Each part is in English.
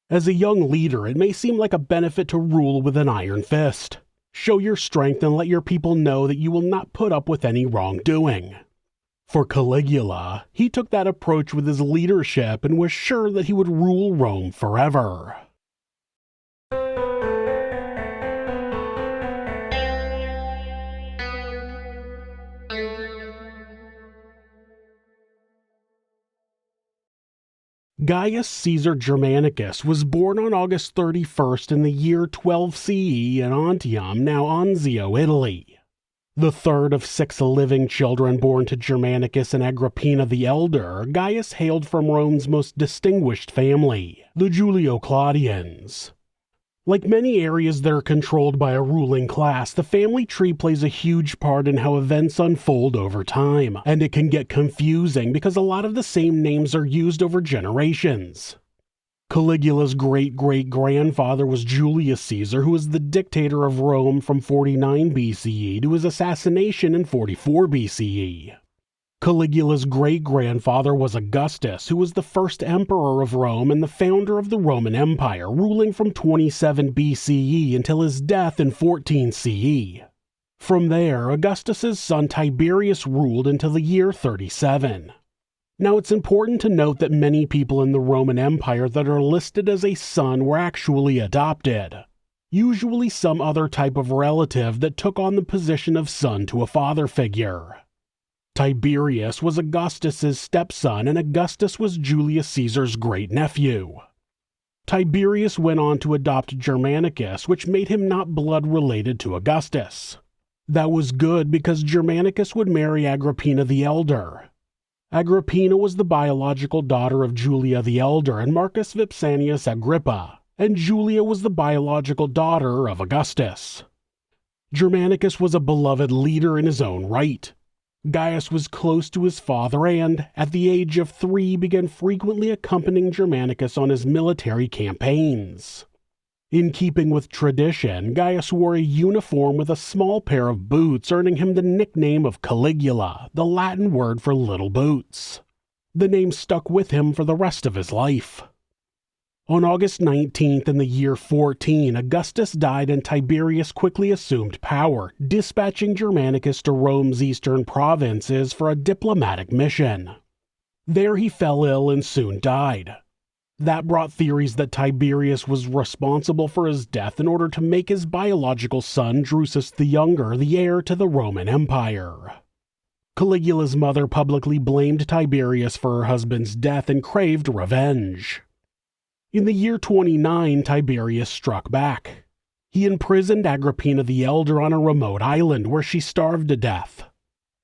As a young leader, it may seem like a benefit to rule with an iron fist. Show your strength and let your people know that you will not put up with any wrongdoing. For Caligula, he took that approach with his leadership and was sure that he would rule Rome forever. Gaius Caesar Germanicus was born on August 31st in the year 12 CE in Antium, now Anzio, Italy. The third of 6 living children born to Germanicus and Agrippina the Elder, Gaius hailed from Rome's most distinguished family, the Julio-Claudians. Like many areas that are controlled by a ruling class, the family tree plays a huge part in how events unfold over time, and it can get confusing because a lot of the same names are used over generations. Caligula's great-great-grandfather was Julius Caesar, who was the dictator of Rome from 49 BCE to his assassination in 44 BCE. Caligula's great-grandfather was Augustus, who was the first emperor of Rome and the founder of the Roman Empire, ruling from 27 BCE until his death in 14 CE. From there, Augustus's son Tiberius ruled until the year 37. Now, it's important to note that many people in the Roman Empire that are listed as a son were actually adopted, usually some other type of relative that took on the position of son to a father figure. Tiberius was Augustus's stepson, and Augustus was Julius Caesar's great-nephew. Tiberius went on to adopt Germanicus, which made him not blood-related to Augustus. That was good because Germanicus would marry Agrippina the Elder. Agrippina was the biological daughter of Julia the Elder and Marcus Vipsanius Agrippa, and Julia was the biological daughter of Augustus. Germanicus was a beloved leader in his own right. Gaius was close to his father and, at the age of 3, began frequently accompanying Germanicus on his military campaigns. In keeping with tradition, Gaius wore a uniform with a small pair of boots, earning him the nickname of Caligula, the Latin word for little boots. The name stuck with him for the rest of his life. On August 19th in the year 14, Augustus died and Tiberius quickly assumed power, dispatching Germanicus to Rome's eastern provinces for a diplomatic mission. There he fell ill and soon died. That brought theories that Tiberius was responsible for his death in order to make his biological son Drusus the Younger the heir to the Roman Empire. Caligula's mother publicly blamed Tiberius for her husband's death and craved revenge. In the year 29, Tiberius struck back. He imprisoned Agrippina the Elder on a remote island where she starved to death.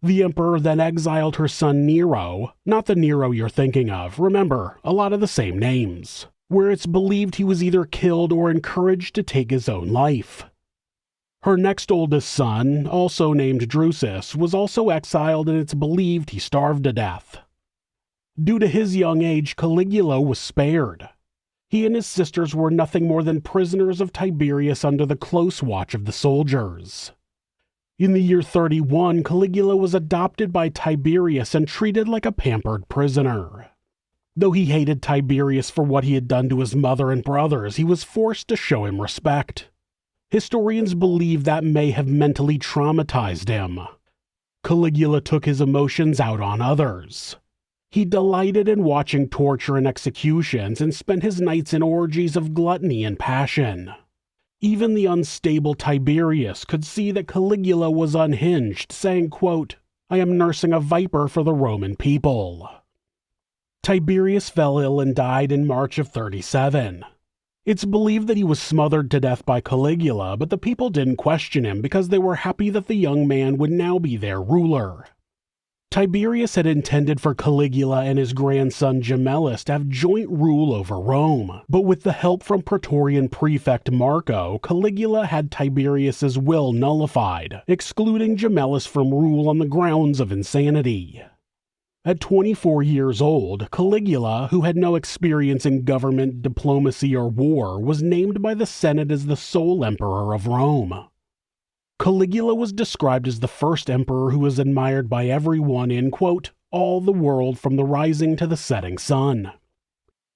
The emperor then exiled her son Nero, not the Nero you're thinking of, remember, a lot of the same names, where it's believed he was either killed or encouraged to take his own life. Her next oldest son, also named Drusus, was also exiled and it's believed he starved to death. Due to his young age, Caligula was spared. He and his sisters were nothing more than prisoners of Tiberius under the close watch of the soldiers. In the year 31, Caligula was adopted by Tiberius and treated like a pampered prisoner. Though he hated Tiberius for what he had done to his mother and brothers, he was forced to show him respect. Historians believe that may have mentally traumatized him. Caligula took his emotions out on others. He delighted in watching torture and executions and spent his nights in orgies of gluttony and passion. Even the unstable Tiberius could see that Caligula was unhinged, saying, quote, "I am nursing a viper for the Roman people." Tiberius fell ill and died in March of 37. It's believed that he was smothered to death by Caligula, but the people didn't question him because they were happy that the young man would now be their ruler. Tiberius had intended for Caligula and his grandson Gemellus to have joint rule over Rome, but with the help from Praetorian prefect Marco, Caligula had Tiberius's will nullified, excluding Gemellus from rule on the grounds of insanity. At 24 years old, Caligula, who had no experience in government, diplomacy, or war, was named by the Senate as the sole emperor of Rome. Caligula was described as the first emperor who was admired by everyone in, quote, all the world from the rising to the setting sun.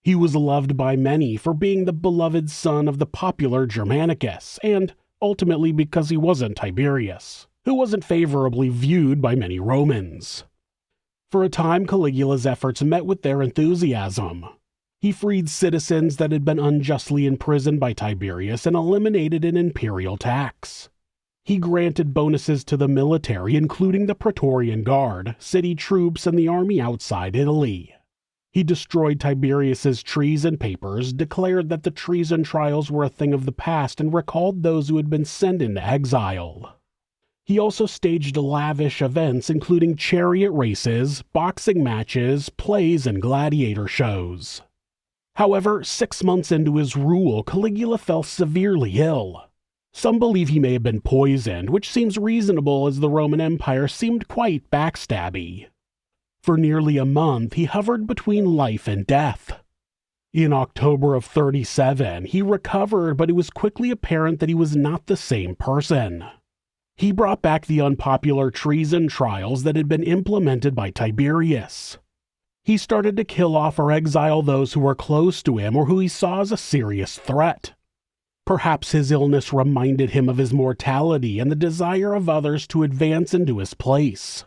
He was loved by many for being the beloved son of the popular Germanicus, and ultimately because he wasn't Tiberius, who wasn't favorably viewed by many Romans. For a time, Caligula's efforts met with their enthusiasm. He freed citizens that had been unjustly imprisoned by Tiberius and eliminated an imperial tax. He granted bonuses to the military, including the Praetorian Guard, city troops, and the army outside Italy. He destroyed Tiberius's treason papers, declared that the treason trials were a thing of the past, and recalled those who had been sent into exile. He also staged lavish events including chariot races, boxing matches, plays, and gladiator shows. However, 6 months into his rule, Caligula fell severely ill. Some believe he may have been poisoned, which seems reasonable as the Roman Empire seemed quite backstabby. For nearly a month, he hovered between life and death. In October of 37, he recovered, but it was quickly apparent that he was not the same person. He brought back the unpopular treason trials that had been implemented by Tiberius. He started to kill off or exile those who were close to him or who he saw as a serious threat. Perhaps his illness reminded him of his mortality and the desire of others to advance into his place.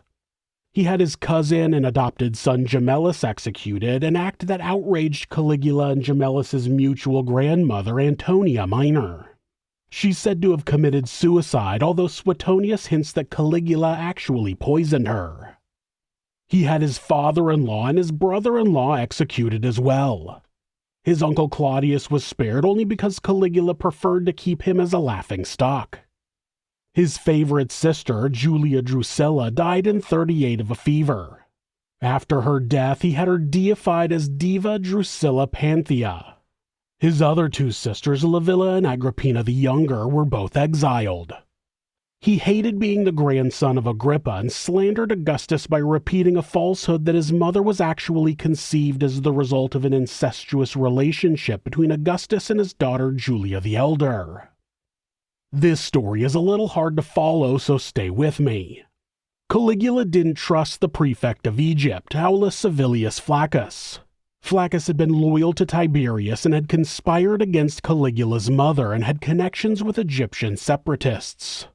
He had his cousin and adopted son Gemellus executed, an act that outraged Caligula and Gemellus's mutual grandmother Antonia Minor. She's said to have committed suicide, although Suetonius hints that Caligula actually poisoned her. He had his father-in-law and his brother-in-law executed as well. His uncle Claudius was spared only because Caligula preferred to keep him as a laughingstock. His favorite sister, Julia Drusilla, died in 38 of a fever. After her death, he had her deified as Diva Drusilla Panthea. His other two sisters, Livilla and Agrippina the Younger, were both exiled. He hated being the grandson of Agrippa and slandered Augustus by repeating a falsehood that his mother was actually conceived as the result of an incestuous relationship between Augustus and his daughter Julia the Elder. This story is a little hard to follow, so stay with me. Caligula didn't trust the prefect of Egypt, Aulus Servilius Flaccus. Flaccus had been loyal to Tiberius and had conspired against Caligula's mother and had connections with Egyptian separatists.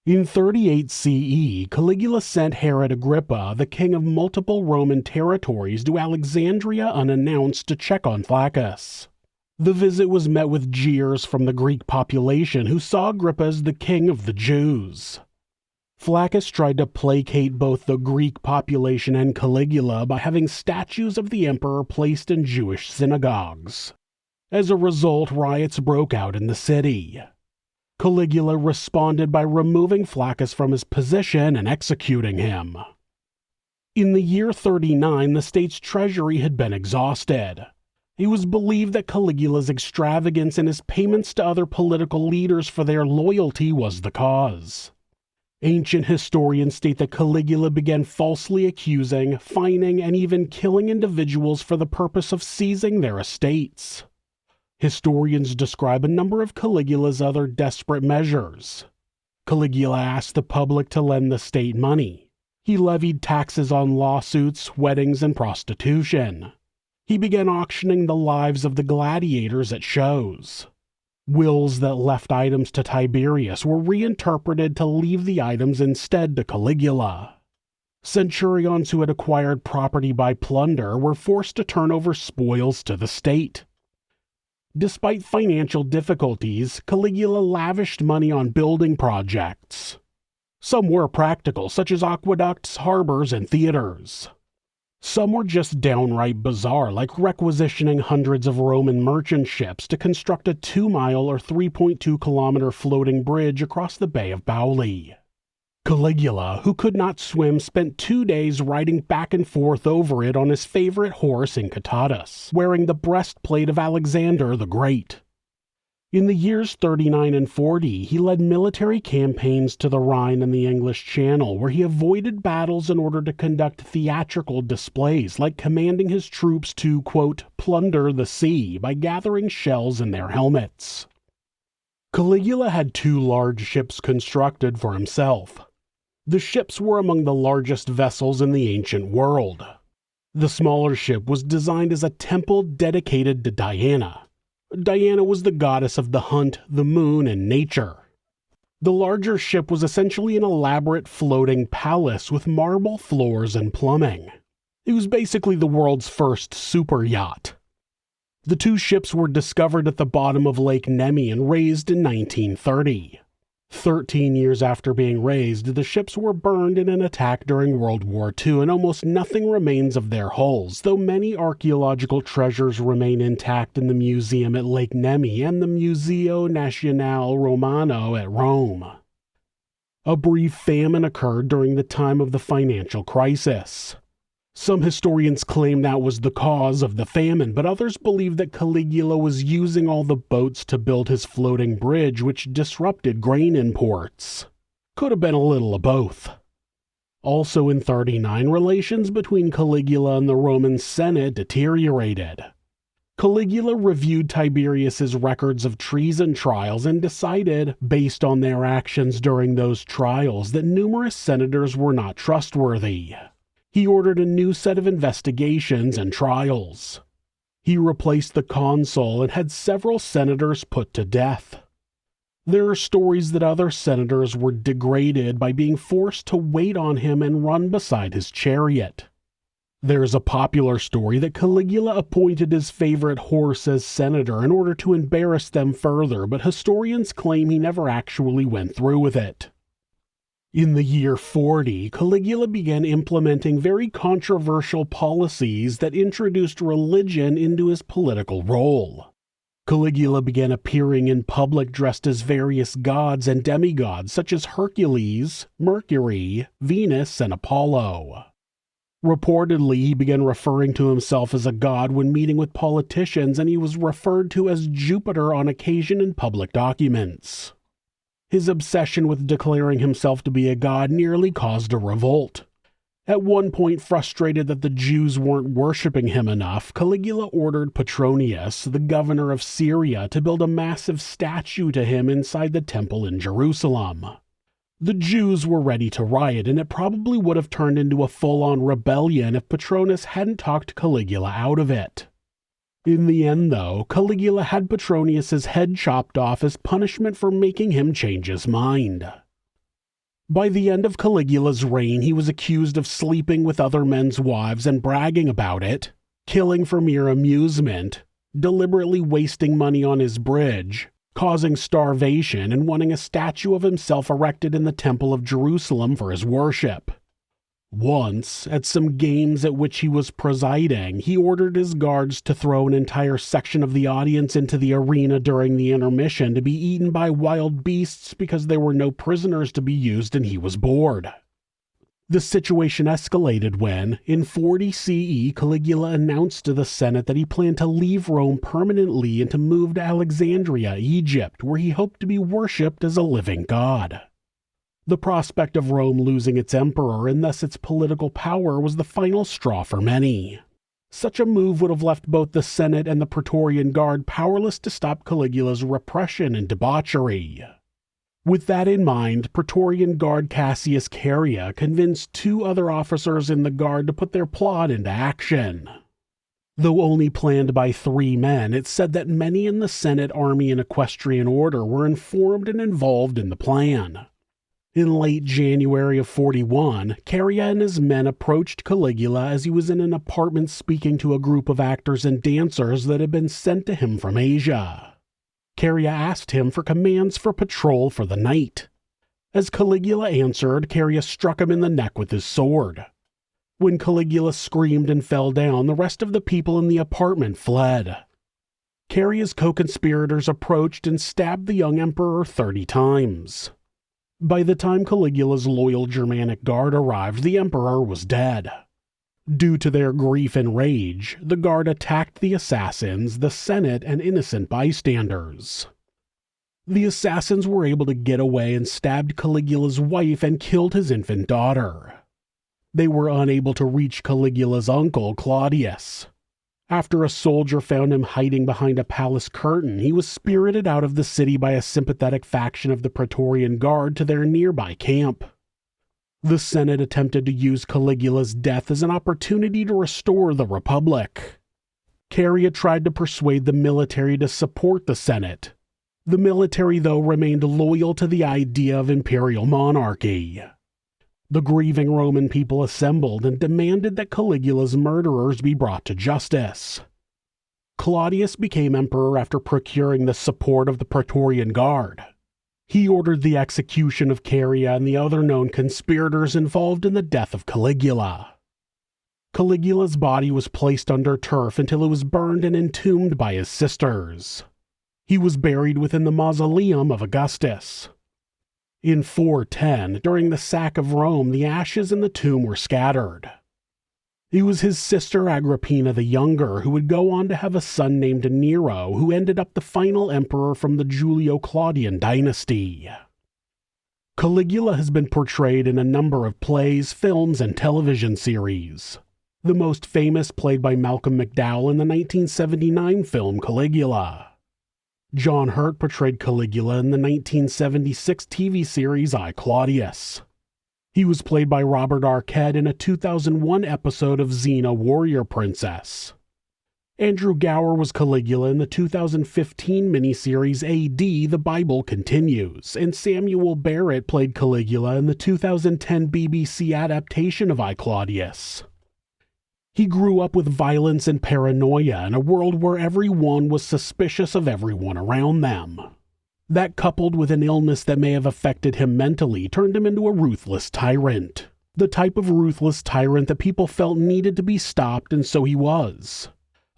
In 38 CE, Caligula sent Herod Agrippa, the king of multiple Roman territories, to Alexandria unannounced to check on Flaccus. The visit was met with jeers from the Greek population, who saw Agrippa as the king of the Jews. Flaccus tried to placate both the Greek population and Caligula by having statues of the emperor placed in Jewish synagogues. As a result, riots broke out in the city. Caligula responded by removing Flaccus from his position and executing him. In the year 39, the state's treasury had been exhausted. It was believed that Caligula's extravagance and his payments to other political leaders for their loyalty was the cause. Ancient historians state that Caligula began falsely accusing, fining, and even killing individuals for the purpose of seizing their estates. Historians describe a number of Caligula's other desperate measures. Caligula asked the public to lend the state money. He levied taxes on lawsuits, weddings, and prostitution. He began auctioning the lives of the gladiators at shows. Wills that left items to Tiberius were reinterpreted to leave the items instead to Caligula. Centurions who had acquired property by plunder were forced to turn over spoils to the state. Despite financial difficulties, Caligula lavished money on building projects. Some were practical, such as aqueducts, harbors, and theaters. Some were just downright bizarre, like requisitioning hundreds of Roman merchant ships to construct a 2-mile or 3.2-kilometer floating bridge across the Bay of Bauli. Caligula, who could not swim, spent 2 days riding back and forth over it on his favorite horse Incitatus, wearing the breastplate of Alexander the Great. In the years 39 and 40, he led military campaigns to the Rhine and the English Channel, where he avoided battles in order to conduct theatrical displays, like commanding his troops to, quote, plunder the sea by gathering shells in their helmets. Caligula had 2 large ships constructed for himself. The ships were among the largest vessels in the ancient world. The smaller ship was designed as a temple dedicated to Diana. Diana was the goddess of the hunt, the moon, and nature. The larger ship was essentially an elaborate floating palace with marble floors and plumbing. It was basically the world's first super yacht. The two ships were discovered at the bottom of Lake Nemi and raised in 1930. 13 years after being raised, the ships were burned in an attack during World War II, and almost nothing remains of their hulls, though many archaeological treasures remain intact in the museum at Lake Nemi and the Museo Nazionale Romano at Rome. A brief famine occurred during the time of the financial crisis. Some historians claim that was the cause of the famine, but others believe that Caligula was using all the boats to build his floating bridge, which disrupted grain imports. Could have been a little of both. Also in 39, relations between Caligula and the Roman Senate deteriorated. Caligula reviewed Tiberius's records of treason trials and decided, based on their actions during those trials, that numerous senators were not trustworthy. He ordered a new set of investigations and trials. He replaced the consul and had several senators put to death. There are stories that other senators were degraded by being forced to wait on him and run beside his chariot. There is a popular story that Caligula appointed his favorite horse as senator in order to embarrass them further, but historians claim he never actually went through with it. In the year 40, Caligula began implementing very controversial policies that introduced religion into his political role. Caligula began appearing in public dressed as various gods and demigods such as Hercules, Mercury, Venus, and Apollo. Reportedly, he began referring to himself as a god when meeting with politicians, and he was referred to as Jupiter on occasion in public documents. His obsession with declaring himself to be a god nearly caused a revolt. At one point, frustrated that the Jews weren't worshipping him enough, Caligula ordered Petronius, the governor of Syria, to build a massive statue to him inside the temple in Jerusalem. The Jews were ready to riot, and it probably would have turned into a full-on rebellion if Petronius hadn't talked Caligula out of it. In the end, though, Caligula had Petronius's head chopped off as punishment for making him change his mind. By the end of Caligula's reign, he was accused of sleeping with other men's wives and bragging about it, killing for mere amusement, deliberately wasting money on his bridge, causing starvation, and wanting a statue of himself erected in the Temple of Jerusalem for his worship. Once, at some games at which he was presiding, he ordered his guards to throw an entire section of the audience into the arena during the intermission to be eaten by wild beasts because there were no prisoners to be used and he was bored. The situation escalated when, in 40 CE, Caligula announced to the Senate that he planned to leave Rome permanently and to move to Alexandria, Egypt, where he hoped to be worshipped as a living god. The prospect of Rome losing its emperor and thus its political power was the final straw for many. Such a move would have left both the Senate and the Praetorian Guard powerless to stop Caligula's repression and debauchery. With that in mind, Praetorian Guard Cassius Caria convinced 2 other officers in the Guard to put their plot into action. Though only planned by 3 men, it's said that many in the Senate, army, and equestrian order were informed and involved in the plan. In late January of 41, Caria and his men approached Caligula as he was in an apartment speaking to a group of actors and dancers that had been sent to him from Asia. Caria asked him for commands for patrol for the night. As Caligula answered, Caria struck him in the neck with his sword. When Caligula screamed and fell down, the rest of the people in the apartment fled. Caria's co-conspirators approached and stabbed the young emperor 30 times. By the time Caligula's loyal Germanic guard arrived, the emperor was dead. Due to their grief and rage, the guard attacked the assassins, the Senate, and innocent bystanders. The assassins were able to get away and stabbed Caligula's wife and killed his infant daughter. They were unable to reach Caligula's uncle, Claudius. After a soldier found him hiding behind a palace curtain, he was spirited out of the city by a sympathetic faction of the Praetorian Guard to their nearby camp. The Senate attempted to use Caligula's death as an opportunity to restore the Republic. Caligula tried to persuade the military to support the Senate. The military, though, remained loyal to the idea of imperial monarchy. The grieving Roman people assembled and demanded that Caligula's murderers be brought to justice. Claudius became emperor after procuring the support of the Praetorian Guard. He ordered the execution of Caligula and the other known conspirators involved in the death of Caligula. Caligula's body was placed under turf until it was burned and entombed by his sisters. He was buried within the mausoleum of Augustus. In 410, during the sack of Rome, the ashes in the tomb were scattered. It was his sister Agrippina the Younger who would go on to have a son named Nero, who ended up the final emperor from the Julio-Claudian dynasty. Caligula has been portrayed in a number of plays, films, and television series. The most famous played by Malcolm McDowell in the 1979 film Caligula. John Hurt portrayed Caligula in the 1976 TV series I, Claudius. He was played by Robert Arquette in a 2001 episode of Xena Warrior Princess. Andrew Gower was Caligula in the 2015 miniseries AD The Bible Continues, and Samuel Barrett played Caligula in the 2010 BBC adaptation of I, Claudius. He grew up with violence and paranoia in a world where everyone was suspicious of everyone around them. That, coupled with an illness that may have affected him mentally, turned him into a ruthless tyrant. The type of ruthless tyrant that people felt needed to be stopped, and so he was.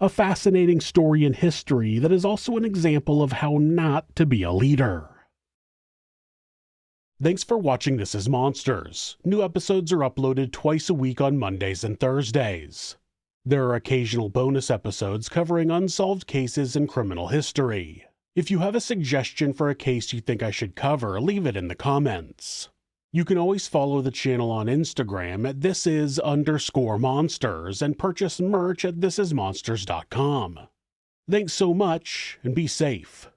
A fascinating story in history that is also an example of how not to be a leader. Thanks for watching This Is Monsters. New episodes are uploaded twice a week on Mondays and Thursdays. There are occasional bonus episodes covering unsolved cases in criminal history. If you have a suggestion for a case you think I should cover, leave it in the comments. You can always follow the channel on Instagram at thisis_monsters and purchase merch at thisismonsters.com. Thanks so much, and be safe.